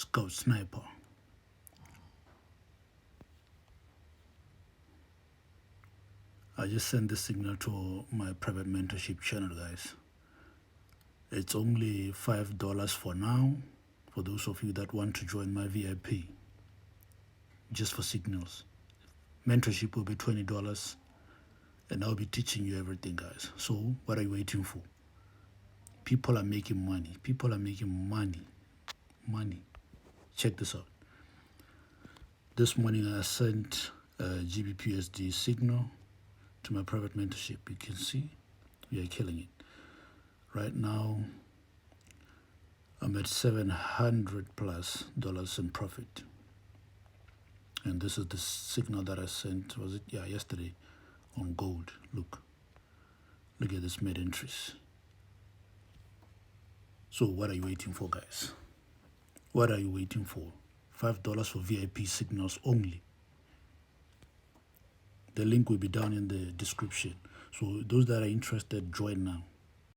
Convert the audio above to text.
Scout Sniper. I just sent the signal to my private mentorship channel, guys. It's only $5 for now, for those of you that want to join my VIP, just for signals. Mentorship will be $20, and I'll be teaching you everything, guys. So what are you waiting for? People are making money. People are making money. Check this out. This morning I sent a GBP/USD signal to my private mentorship. You can see we are killing it. Right now I'm at $700+ in profit. And this is the signal that I sent, was it? Yeah, yesterday on gold. Look at this mid entries. So what are you waiting for, guys? What are you waiting for? $5 for VIP signals only. The link will be down in the description. So those that are interested, join now.